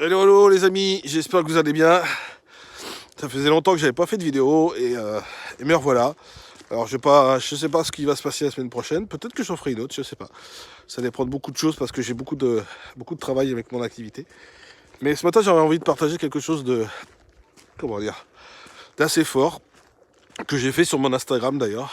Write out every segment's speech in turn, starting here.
Hello, hello les amis, j'espère que vous allez bien. Ça faisait longtemps que j'avais pas fait de vidéo et me revoilà. Alors je sais pas ce qui va se passer la semaine prochaine. Peut-être que j'en ferai une autre, je sais pas. Ça dépend de beaucoup de choses parce que j'ai beaucoup de travail avec mon activité. Mais ce matin j'avais envie de partager quelque chose de, comment dire, d'assez fort que j'ai fait sur mon Instagram d'ailleurs.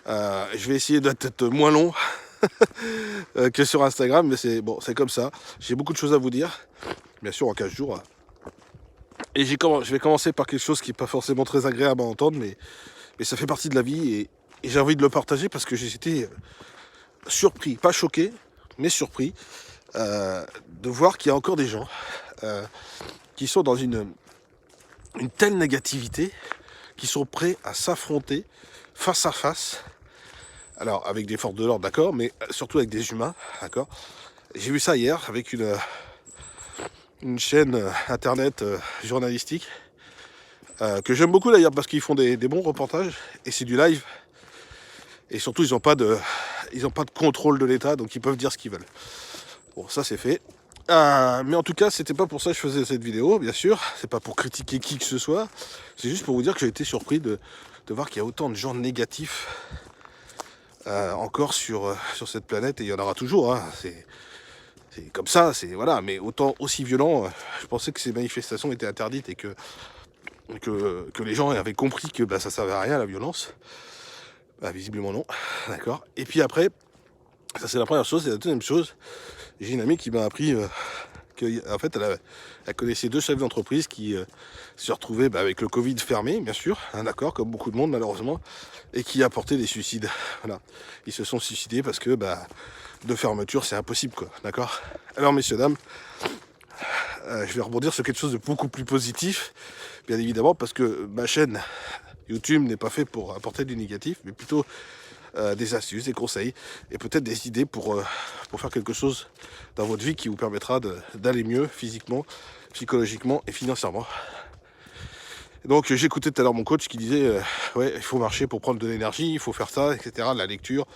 Je vais essayer d'être peut-être moins long que sur Instagram, mais c'est bon, c'est comme ça. J'ai beaucoup de choses à vous dire, bien sûr en 15 jours. Et je vais commencer par quelque chose qui n'est pas forcément très agréable à entendre, mais ça fait partie de la vie et j'ai envie de le partager parce que j'ai été surpris, pas choqué, mais surpris de voir qu'il y a encore des gens qui sont dans une telle négativité, qui sont prêts à s'affronter face à face. Alors avec des forces de l'ordre, d'accord, mais surtout avec des humains, d'accord. J'ai vu ça hier avec une chaîne internet journalistique que j'aime beaucoup d'ailleurs parce qu'ils font des bons reportages et c'est du live et surtout ils n'ont pas de contrôle de l'État donc ils peuvent dire ce qu'ils veulent. Bon, ça c'est fait. Mais en tout cas c'était pas pour ça que je faisais cette vidéo, bien sûr, c'est pas pour critiquer qui que ce soit, c'est juste pour vous dire que j'ai été surpris de voir qu'il y a autant de gens négatifs encore sur cette planète et il y en aura toujours, hein. C'est comme ça, c'est voilà, mais autant aussi violent. Je pensais que ces manifestations étaient interdites et que les gens avaient compris que ça servait à rien la violence. Visiblement non, d'accord. Et puis après, ça c'est la première chose, et la deuxième chose, j'ai une amie qui m'a appris que en fait elle connaissait deux chefs d'entreprise qui se retrouvaient avec le Covid fermé, bien sûr, hein, d'accord, comme beaucoup de monde malheureusement, et qui apportaient des suicides. Voilà, ils se sont suicidés parce que de fermeture c'est impossible quoi, d'accord. Alors messieurs dames, je vais rebondir sur quelque chose de beaucoup plus positif, bien évidemment, parce que ma chaîne YouTube n'est pas fait pour apporter du négatif, mais plutôt des astuces, des conseils et peut-être des idées pour faire quelque chose dans votre vie qui vous permettra d'aller mieux physiquement, psychologiquement et financièrement. Et donc j'écoutais tout à l'heure mon coach qui disait ouais, il faut marcher pour prendre de l'énergie, il faut faire ça, etc. La lecture,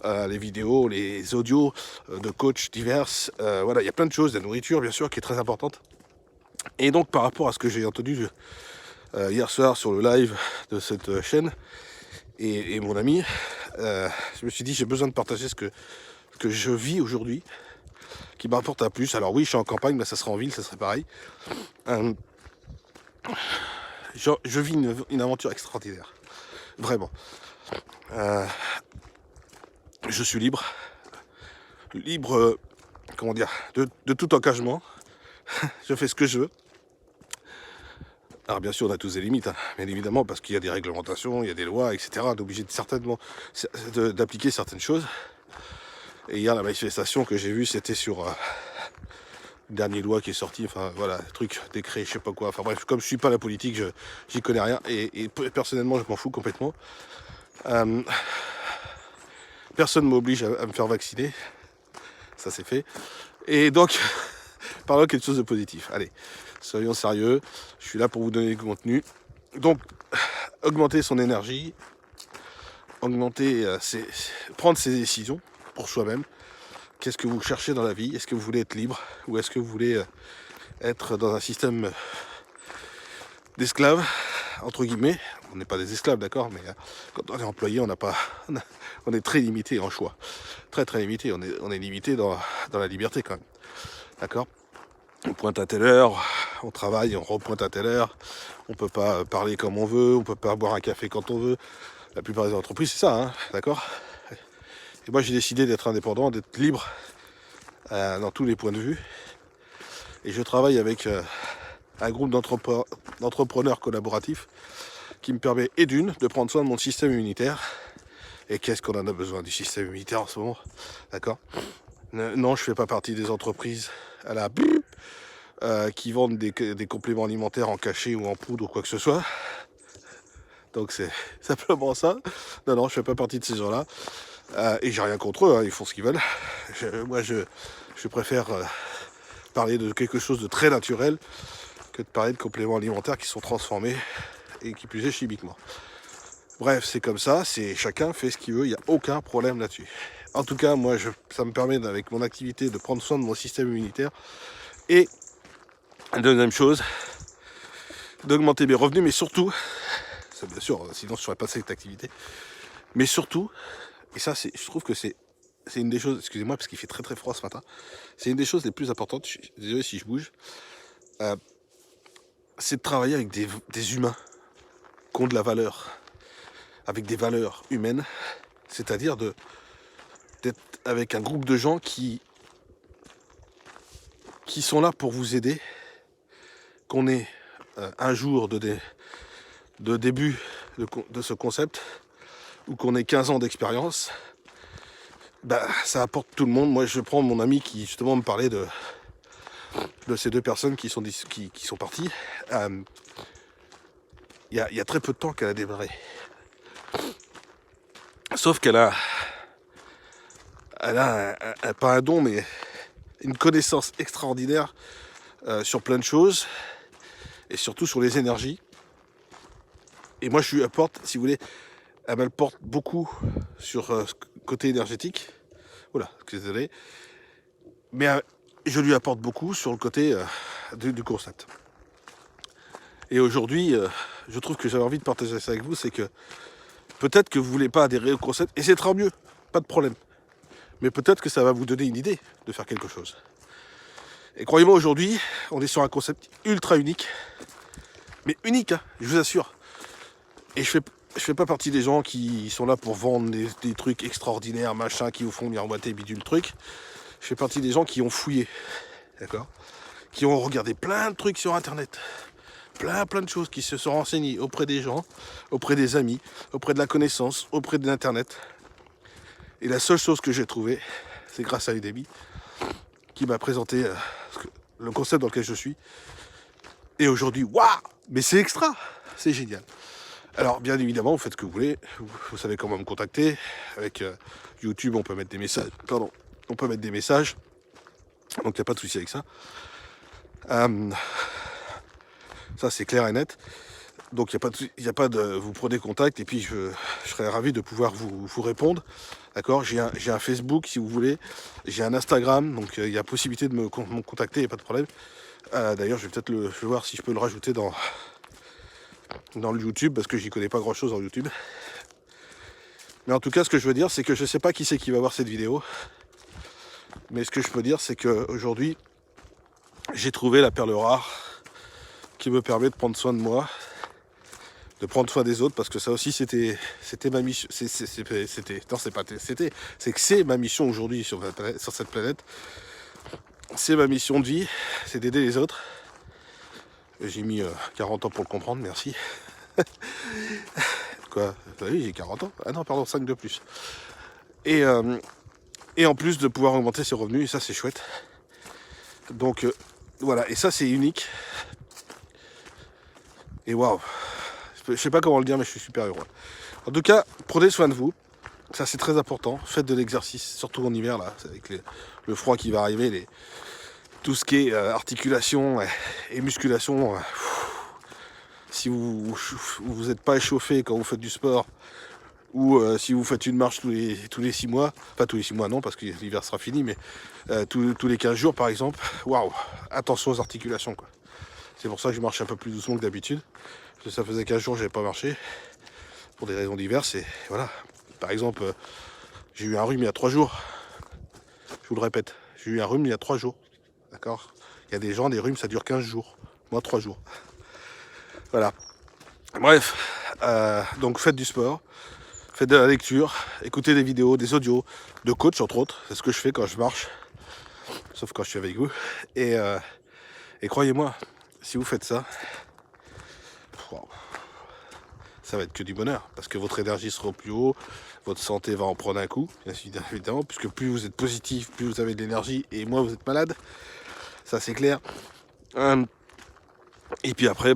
les vidéos, les audios de coachs divers, voilà, il y a plein de choses, la nourriture bien sûr qui est très importante. Et donc par rapport à ce que j'ai entendu hier soir sur le live de cette chaîne et mon ami, je me suis dit j'ai besoin de partager ce que je vis aujourd'hui, qui m'apporte un plus. Alors oui, je suis en campagne, mais ça serait en ville, ça serait pareil. Euh, je vis une aventure extraordinaire, vraiment. Euh, je suis libre, comment dire, de tout engagement. Je fais ce que je veux. Alors bien sûr, on a tous des limites, hein, bien évidemment, parce qu'il y a des réglementations, il y a des lois, etc. On est obligé certainement d'appliquer certaines choses. Et hier, la manifestation que j'ai vue, c'était sur une dernière loi qui est sortie, enfin voilà, truc, décret, je sais pas quoi. Enfin bref, comme je suis pas la politique, j'y connais rien. Et personnellement, je m'en fous complètement. Euh, Personne ne m'oblige à me faire vacciner. Ça c'est fait. Et donc, parlons de quelque chose de positif. Allez, soyons sérieux. Je suis là pour vous donner du contenu. Donc, augmenter son énergie, prendre ses décisions pour soi-même. Qu'est-ce que vous cherchez dans la vie? Est-ce que vous voulez être libre ou est-ce que vous voulez être dans un système d'esclaves, entre guillemets? On n'est pas des esclaves, d'accord, mais quand on est employé, on est très limité en choix. Très très limité. On est limité dans la liberté quand même. D'accord? On pointe à telle heure, on travaille, on repointe à telle heure, on peut pas parler comme on veut, on peut pas boire un café quand on veut. La plupart des entreprises, c'est ça, hein, d'accord? Et moi, j'ai décidé d'être indépendant, d'être libre dans tous les points de vue. Et je travaille avec un groupe d'entrepreneurs collaboratifs qui me permet, et d'une, de prendre soin de mon système immunitaire. Et qu'est-ce qu'on en a besoin du système immunitaire en ce moment, d'accord? Non, je fais pas partie des entreprises à la qui vendent des compléments alimentaires en cachet ou en poudre ou quoi que ce soit. Donc c'est simplement ça. Non, non, je fais pas partie de ces gens-là. Et j'ai rien contre eux, hein, ils font ce qu'ils veulent. Moi, je préfère parler de quelque chose de très naturel que de parler de compléments alimentaires qui sont transformés et qui plus est chimiquement. Bref, c'est comme ça, chacun fait ce qu'il veut, il n'y a aucun problème là-dessus. En tout cas, moi, ça me permet, avec mon activité, de prendre soin de mon système immunitaire et La deuxième chose, d'augmenter mes revenus, mais surtout, ça, bien sûr, sinon je ne ferais pas cette activité, mais surtout, et ça je trouve que c'est une des choses, excusez-moi parce qu'il fait très très froid ce matin, c'est une des choses les plus importantes, je suis désolé si je bouge, c'est de travailler avec des humains qui ont de la valeur, avec des valeurs humaines, c'est-à-dire d'être avec un groupe de gens qui sont là pour vous aider, qu'on ait un jour de début de ce concept, ou qu'on ait 15 ans d'expérience, bah, ça apporte tout le monde. Moi je prends mon ami qui justement me parlait de ces deux personnes qui sont parties. Il y a très peu de temps qu'elle a démarré. Sauf qu'elle a pas un don, mais une connaissance extraordinaire sur plein de choses, et surtout sur les énergies. Et moi je lui apporte, si vous voulez, elle me porte beaucoup sur ce côté énergétique. Oula, désolé. Mais je lui apporte beaucoup sur le côté du concept. Et aujourd'hui, je trouve que j'avais envie de partager ça avec vous, c'est que peut-être que vous ne voulez pas adhérer au concept, et c'est très mieux, pas de problème. Mais peut-être que ça va vous donner une idée de faire quelque chose. Et croyez-moi, aujourd'hui, on est sur un concept ultra unique. Mais unique, hein, je vous assure. Et je fais pas partie des gens qui sont là pour vendre des trucs extraordinaires, machin, qui vous font miroiter, bidule truc. Je fais partie des gens qui ont fouillé, d'accord, qui ont regardé plein de trucs sur internet, plein de choses, qui se sont renseignés auprès des gens, auprès des amis, auprès de la connaissance, auprès de l'internet. Et la seule chose que j'ai trouvée, c'est grâce à Udemy, qui m'a présenté le concept dans lequel je suis. Et aujourd'hui, waouh, mais c'est extra, c'est génial. Alors bien évidemment, vous faites ce que vous voulez, vous savez comment me contacter. Avec YouTube, on peut mettre des messages, on peut mettre des messages, donc il n'y a pas de souci avec ça. Ça c'est clair et net. Donc il n'y a pas de, vous prenez contact et puis je serais ravi de pouvoir vous répondre. D'accord, j'ai un Facebook si vous voulez, j'ai un Instagram, donc il y a possibilité de me contacter, il n'y a pas de problème. D'ailleurs, je vais peut-être je vais voir si je peux le rajouter dans le YouTube, parce que j'y connais pas grand chose en YouTube. Mais en tout cas, ce que je veux dire, c'est que je sais pas qui c'est qui va voir cette vidéo. Mais ce que je peux dire, c'est qu'aujourd'hui, j'ai trouvé la perle rare qui me permet de prendre soin de moi, de prendre soin des autres, parce que ça aussi, c'était ma mission. C'est que c'est ma mission aujourd'hui sur cette planète. C'est ma mission de vie, c'est d'aider les autres. J'ai mis 40 ans pour le comprendre, merci. Quoi ? Oui, j'ai 40 ans. Ah non, pardon, 5 de plus. Et en plus de pouvoir augmenter ses revenus, et ça c'est chouette. Donc voilà, et ça c'est unique. Et waouh, je sais pas comment le dire, mais je suis super heureux. En tout cas, prenez soin de vous. Ça c'est très important. Faites de l'exercice, surtout en hiver là, avec le froid qui va arriver, tout ce qui est articulation et musculation. Si vous n'êtes pas échauffé quand vous faites du sport, ou si vous faites une marche tous les 6 mois, pas tous les 6 mois non, parce que l'hiver sera fini, mais tous les 15 jours par exemple, waouh, attention aux articulations, quoi. C'est pour ça que je marche un peu plus doucement que d'habitude, parce que ça faisait 15 jours que je n'avais pas marché, pour des raisons diverses, et voilà. Par exemple, j'ai eu un rhume il y a 3 jours, je vous le répète, j'ai eu un rhume il y a 3 jours, d'accord. Il y a des gens, des rhumes ça dure 15 jours, moi 3 jours. Voilà. Bref, donc faites du sport, faites de la lecture, écoutez des vidéos, des audios de coach entre autres. C'est ce que je fais quand je marche, sauf quand je suis avec vous. Et croyez-moi, si vous faites ça, wow, ça va être que du bonheur, parce que votre énergie sera au plus haut, votre santé va en prendre un coup, bien évidemment, puisque plus vous êtes positif, plus vous avez de l'énergie, et moins vous êtes malade. Ça c'est clair. Et puis après,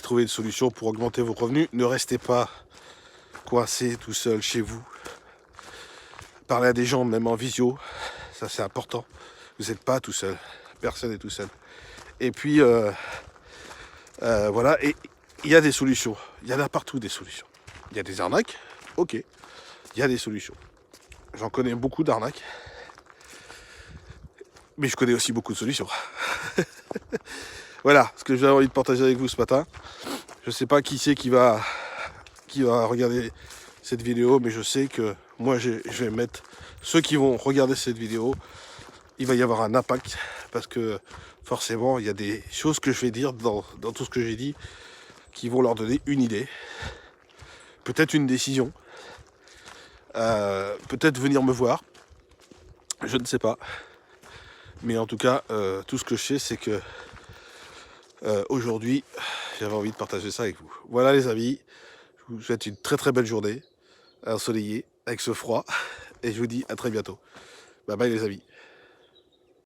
trouvez une solution pour augmenter vos revenus. Ne restez pas coincé tout seul chez vous. Parlez à des gens, même en visio. Ça, c'est important. Vous n'êtes pas tout seul. Personne n'est tout seul. Et puis, voilà. Et il y a des solutions. Il y en a partout des solutions. Il y a des arnaques. Ok. Il y a des solutions. J'en connais beaucoup d'arnaques. Mais je connais aussi beaucoup de solutions. Voilà ce que j'avais envie de partager avec vous ce matin. Je sais pas qui c'est qui va regarder cette vidéo, mais je sais que moi je vais mettre ceux qui vont regarder cette vidéo, il va y avoir un impact parce que forcément il y a des choses que je vais dire dans tout ce que j'ai dit qui vont leur donner une idée, peut-être une décision, peut-être venir me voir, je ne sais pas. Mais en tout cas, tout ce que je sais, c'est que aujourd'hui, j'avais envie de partager ça avec vous. Voilà les amis, je vous souhaite une très très belle journée, ensoleillée, avec ce froid, et je vous dis à très bientôt. Bye bye les amis.